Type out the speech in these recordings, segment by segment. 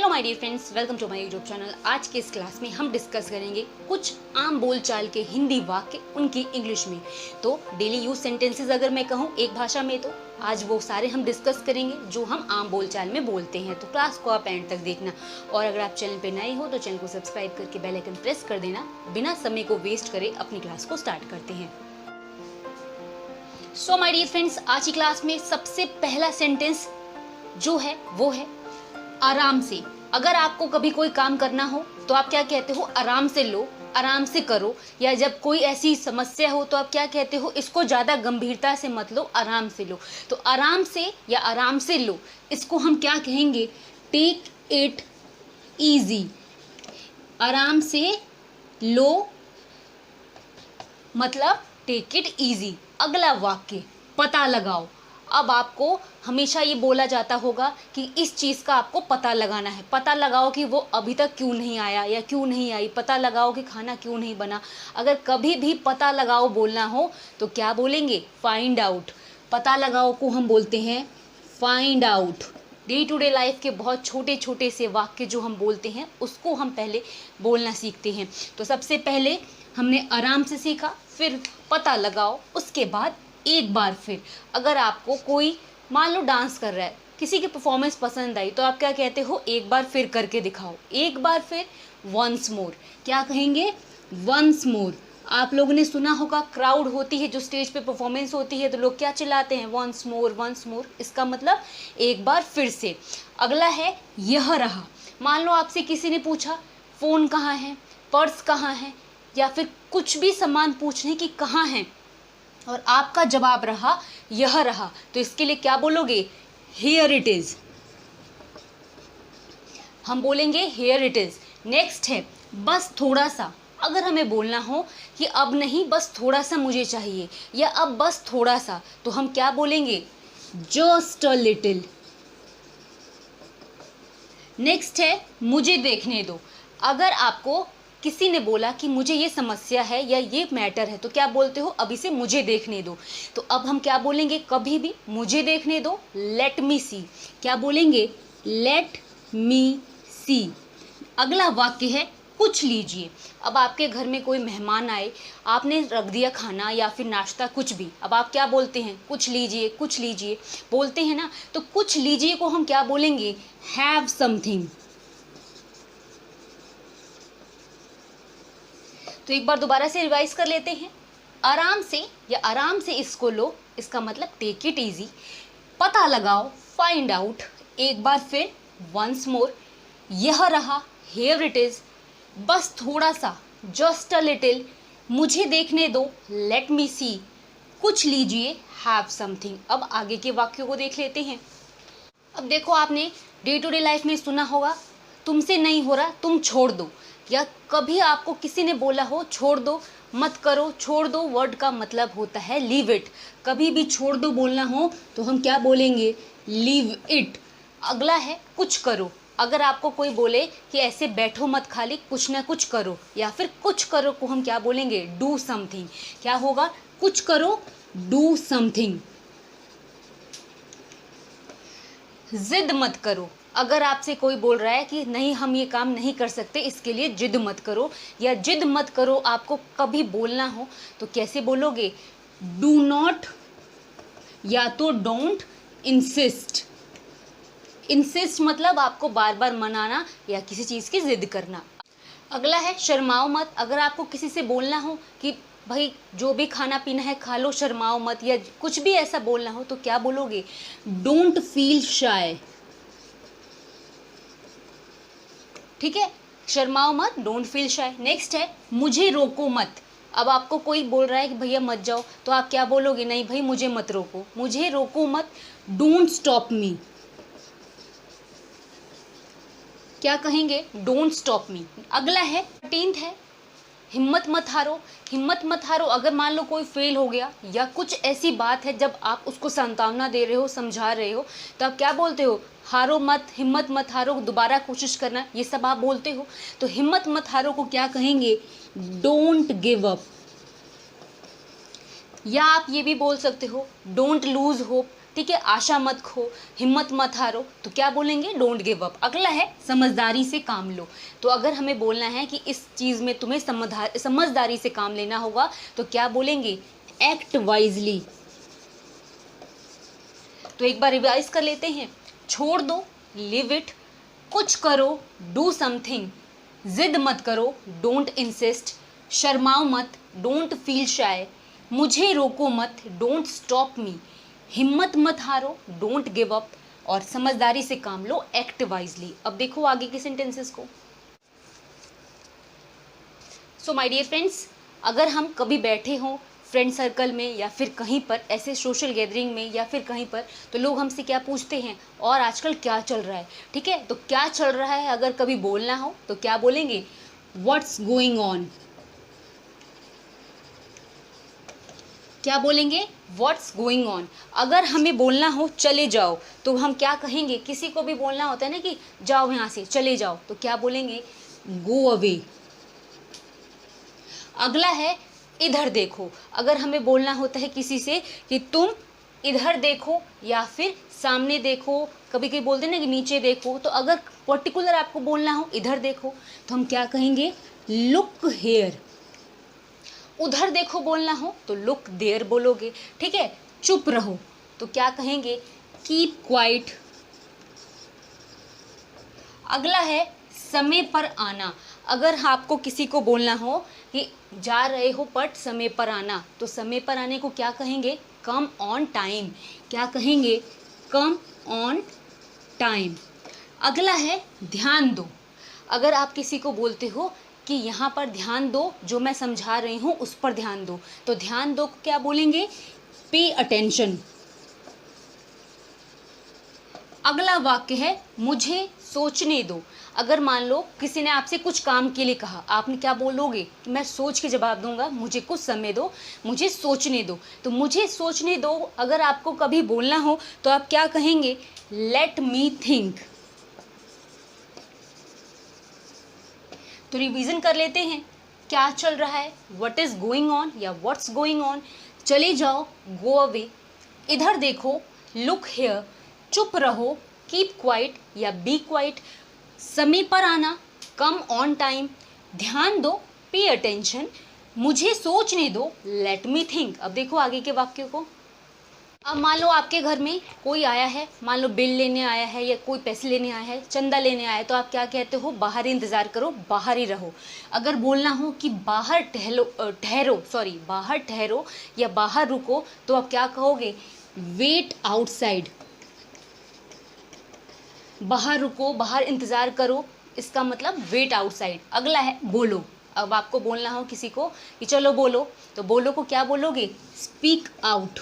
Hello my dear friends, welcome to my YouTube channel. आज के इस क्लास में हम डिस्कस करेंगे कुछ आम बोलचाल के हिंदी वाक्य उनकी इंग्लिश में। तो डेली यूज सेंटेंसेस अगर मैं कहूँ एक भाषा में, तो आज वो सारे हम डिस्कस करेंगे जो हम आम बोलचाल में बोलते हैं। तो क्लास को आप एंड तक देखना, और अगर आप चैनल पे नए हो तो चैनल को सब्सक्राइब करके बेल आइकन प्रेस कर देना। बिना समय को वेस्ट करे अपनी क्लास को स्टार्ट करते हैं। सो माय डियर फ्रेंड्स, आज की क्लास में सबसे पहला सेंटेंस जो है वो है आराम से। अगर आपको कभी कोई काम करना हो तो आप क्या कहते हो? आराम से लो, आराम से करो। या जब कोई ऐसी समस्या हो तो आप क्या कहते हो? इसको ज़्यादा गंभीरता से मत लो, आराम से लो। तो आराम से या आराम से लो, इसको हम क्या कहेंगे? Take it easy. आराम से लो मतलब टेक इट इजी। अगला वाक्य, पता लगाओ। अब आपको हमेशा ये बोला जाता होगा कि इस चीज़ का आपको पता लगाना है। पता लगाओ कि वो अभी तक क्यों नहीं आया या क्यों नहीं आई। पता लगाओ कि खाना क्यों नहीं बना। अगर कभी भी पता लगाओ बोलना हो तो क्या बोलेंगे? Find out. पता लगाओ को हम बोलते हैं find out. Day to day life के बहुत छोटे छोटे से वाक्य जो हम बोलते हैं उसको हम पहले बोलना सीखते हैं। तो सबसे पहले हमने आराम से सीखा, फिर पता लगाओ, उसके बाद एक बार फिर। अगर आपको कोई मान लो डांस कर रहा है, किसी की परफॉर्मेंस पसंद आई, तो आप क्या कहते हो? एक बार फिर करके दिखाओ। एक बार फिर, वंस मोर। क्या कहेंगे? Once more. आप लोगों ने सुना होगा, क्राउड होती है जो स्टेज पे परफॉर्मेंस होती है तो लोग क्या चिल्लाते हैं? Once more, once more. इसका मतलब एक बार फिर से। अगला है यह रहा। मान लो आपसे किसी ने पूछा फ़ोन कहाँ है, पर्स कहाँ है, या फिर कुछ भी सामान पूछने की कहाँ है, और आपका जवाब रहा यह रहा, तो इसके लिए क्या बोलोगे? Here it is. हम बोलेंगे हियर इट इज। नेक्स्ट है बस थोड़ा सा। अगर हमें बोलना हो कि अब नहीं, बस थोड़ा सा मुझे चाहिए, या अब बस थोड़ा सा, तो हम क्या बोलेंगे? Just a little. नेक्स्ट है मुझे देखने दो। अगर आपको किसी ने बोला कि मुझे ये समस्या है या ये मैटर है, तो क्या बोलते हो? अभी से मुझे देखने दो। तो अब हम क्या बोलेंगे? कभी भी मुझे देखने दो, लेट मी सी। क्या बोलेंगे? लेट मी सी। अगला वाक्य है कुछ लीजिए। अब आपके घर में कोई मेहमान आए, आपने रख दिया खाना या फिर नाश्ता, कुछ भी। अब आप क्या बोलते हैं? कुछ लीजिए, कुछ लीजिए बोलते हैं ना। तो कुछ लीजिए को हम क्या बोलेंगे? Have something. तो एक बार दोबारा से रिवाइज कर लेते हैं। आराम से या आराम से इसको लो, इसका मतलब टेक इट इजी। पता लगाओ, फाइंड आउट। एक बार फिर, वंस मोर। यह रहा, हियर इट इज। बस थोड़ा सा, जस्ट अ लिटिल। मुझे देखने दो, लेट मी सी। कुछ लीजिए, हैव समथिंग। अब आगे के वाक्यों को देख लेते हैं। अब देखो, आपने डे टू डे लाइफ में सुना होगा, तुमसे नहीं हो रहा, तुम छोड़ दो। या कभी आपको किसी ने बोला हो छोड़ दो, मत करो। छोड़ दो वर्ड का मतलब होता है लीव इट। कभी भी छोड़ दो बोलना हो तो हम क्या बोलेंगे? Leave it. अगला है कुछ करो। अगर आपको कोई बोले कि ऐसे बैठो मत, खाली कुछ ना कुछ करो, या फिर कुछ करो को हम क्या बोलेंगे? Do something. क्या होगा? कुछ करो, डू समथिंग। जिद मत करो। अगर आपसे कोई बोल रहा है कि नहीं हम ये काम नहीं कर सकते, इसके लिए जिद मत करो, या जिद मत करो आपको कभी बोलना हो तो कैसे बोलोगे? डू नॉट, या तो डोंट इंसिस्ट। इंसिस्ट मतलब आपको बार बार मनाना या किसी चीज़ की जिद करना। अगला है शर्माओ मत। अगर आपको किसी से बोलना हो कि भाई जो भी खाना पीना है खा लो, शर्माओ मत, या कुछ भी ऐसा बोलना हो तो क्या बोलोगे? Don't feel shy. ठीक है, शर्माओ मत, डोंट फील शाय। नेक्स्ट है मुझे रोको मत। अब आपको कोई बोल रहा है कि भैया मत जाओ, तो आप क्या बोलोगे? नहीं भाई मुझे मत रोको, मुझे रोको मत, डोंट स्टॉप मी। क्या कहेंगे? Don't stop me. अगला है 13th है हिम्मत मत हारो। हिम्मत मत हारो। अगर मान लो कोई फेल हो गया या कुछ ऐसी बात है जब आप उसको सांत्वना दे रहे हो, समझा रहे हो, तो आप क्या बोलते हो? हारो मत, हिम्मत मत हारो, दोबारा कोशिश करना, ये सब आप बोलते हो। तो हिम्मत मत हारो को क्या कहेंगे? Don't give up. या आप ये भी बोल सकते हो डोंट लूज होप। ठीक है, आशा मत खो, हिम्मत मत हारो, तो क्या बोलेंगे, डोंट गिव अप। अगला है समझदारी से काम लो। तो अगर हमें बोलना है कि इस चीज़ में तुम्हें समझदारी से काम लेना होगा तो क्या बोलेंगे, एक्ट वाइजली। तो एक बार रिवाइज कर लेते हैं, छोड़ दो, लिव इट, कुछ करो, डू समथिंग, जिद मत करो, डोंट इंसिस्ट, शर्माओ मत, डोंट फील शाय, मुझे रोको मत, डोंट स्टॉप मी, हिम्मत मत हारो, डोंट गिव अप, और समझदारी से काम लो, एक्ट वाइजली। अब देखो आगे के सेंटेंसेस को। सो माय डियर फ्रेंड्स, अगर हम कभी बैठे हों फ्रेंड सर्कल में या फिर कहीं पर ऐसे सोशल गैदरिंग में या फिर कहीं पर, तो लोग हमसे क्या पूछते हैं, और आजकल क्या चल रहा है, ठीक है, तो क्या चल रहा है अगर कभी बोलना हो तो क्या बोलेंगे, व्हाट्स गोइंग ऑन। क्या बोलेंगे, व्हाट्स गोइंग ऑन। अगर हमें बोलना हो चले जाओ तो हम क्या कहेंगे, किसी को भी बोलना होता है ना कि जाओ यहाँ से, चले जाओ, तो क्या बोलेंगे, गो अवे। अगला है इधर देखो। अगर हमें बोलना होता है किसी से कि तुम इधर देखो या फिर सामने देखो, कभी कभी बोलते हैं ना कि नीचे देखो, तो अगर पर्टिकुलर आपको बोलना हो इधर देखो तो हम क्या कहेंगे, लुक हेयर। उधर देखो बोलना हो तो लुक देयर बोलोगे, ठीक है। चुप रहो तो क्या कहेंगे, कीप क्वाइट। अगला है समय पर आना। अगर आपको किसी को बोलना हो कि जा रहे हो बट समय पर आना, तो समय पर आने को क्या कहेंगे, कम ऑन टाइम। क्या कहेंगे, कम ऑन टाइम। अगला है ध्यान दो। अगर आप किसी को बोलते हो कि यहाँ पर ध्यान दो, जो मैं समझा रही हूँ उस पर ध्यान दो, तो ध्यान दो को क्या बोलेंगे, पे अटेंशन। अगला वाक्य है मुझे सोचने दो। अगर मान लो किसी ने आपसे कुछ काम के लिए कहा, आपने क्या बोलोगे कि मैं सोच के जवाब दूंगा, मुझे कुछ समय दो, मुझे सोचने दो। तो मुझे सोचने दो अगर आपको कभी बोलना हो तो आप क्या कहेंगे, लेट मी थिंक। तो रिवीजन कर लेते हैं, क्या चल रहा है, व्हाट इज गोइंग ऑन या व्हाट्स गोइंग ऑन, चले जाओ, गो अवे, इधर देखो, लुक हेयर, चुप रहो, कीप क्वाइट या बी क्वाइट, समय पर आना, कम ऑन टाइम, ध्यान दो, पे अटेंशन, मुझे सोचने दो, लेट मी थिंक। अब देखो आगे के वाक्यों को। अब मान लो आपके घर में कोई आया है, मान लो बिल लेने आया है या कोई पैसे लेने आया है, चंदा लेने आया है, तो आप क्या कहते हो, बाहर ही इंतज़ार करो, बाहर ही रहो। अगर बोलना हो कि बाहर बाहर ठहरो या बाहर रुको, तो आप क्या कहोगे, वेट आउटसाइड। बाहर रुको, बाहर इंतज़ार करो, इसका मतलब वेट आउटसाइड। अगला है बोलो। अब आपको बोलना हो किसी को कि चलो बोलो, तो बोलो को क्या बोलोगे, स्पीक आउट।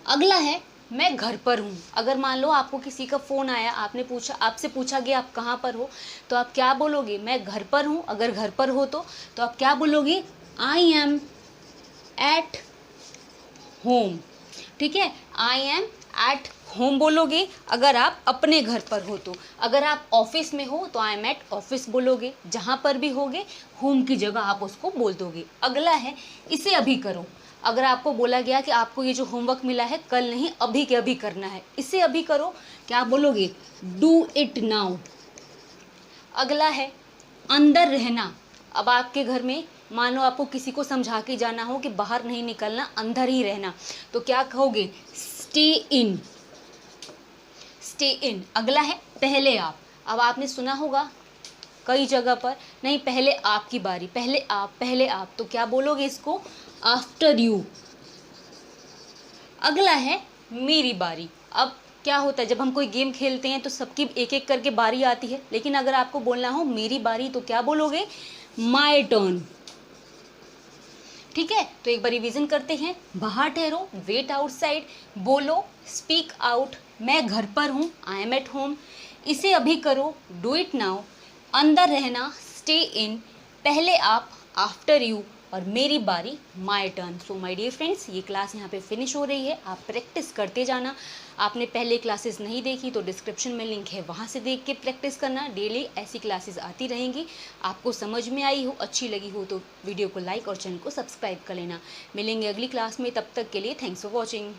अगला है मैं घर पर हूँ। अगर मान लो आपको किसी का फ़ोन आया, आपसे पूछा गया आप कहाँ पर हो, तो आप क्या बोलोगे, मैं घर पर हूँ। अगर घर पर हो तो आप क्या बोलोगे, आई एम एट होम, ठीक है, आई एम एट होम बोलोगे अगर आप अपने घर पर हो तो। अगर आप ऑफिस में हो तो आई एम एट ऑफिस बोलोगे, जहाँ पर भी होगे होम की जगह आप उसको बोल दोगे। अगला है इसे अभी करो। अगर आपको बोला गया कि आपको ये जो होमवर्क मिला है कल नहीं अभी के अभी करना है, इसे अभी करो, क्या बोलोगे, डू इट नाउ। अगला है अंदर रहना। अब आपके घर में मान लो आपको किसी को समझा के जाना हो कि बाहर नहीं निकलना, अंदर ही रहना, तो क्या कहोगे, स्टे इन, स्टे इन। अगला है पहले आप। अब आपने सुना होगा कई जगह पर, नहीं पहले आपकी बारी, पहले आप, तो क्या बोलोगे इसको, आफ्टर यू। अगला है मेरी बारी। अब क्या होता है जब हम कोई गेम खेलते हैं तो सबकी एक एक करके बारी आती है, लेकिन अगर आपको बोलना हो मेरी बारी तो क्या बोलोगे, माय टर्न, ठीक है। तो एक बार रिवीजन करते हैं, बाहर ठहरो, वेट आउटसाइड, बोलो, स्पीक आउट, मैं घर पर हूँ, आई एम एट होम, इसे अभी करो, डू इट नाउ, अंदर रहना, स्टे इन, पहले आप, आफ्टर यू, और मेरी बारी, my turn. So my dear friends, ये क्लास यहाँ पे फिनिश हो रही है। आप प्रैक्टिस करते जाना। आपने पहले क्लासेस नहीं देखी तो डिस्क्रिप्शन में लिंक है, वहाँ से देख के प्रैक्टिस करना। डेली ऐसी क्लासेस आती रहेंगी। आपको समझ में आई हो, अच्छी लगी हो तो वीडियो को लाइक और चैनल को सब्सक्राइब कर लेना। मिलेंगे अगली क्लास में, तब तक के लिए थैंक्स फॉर वॉचिंग।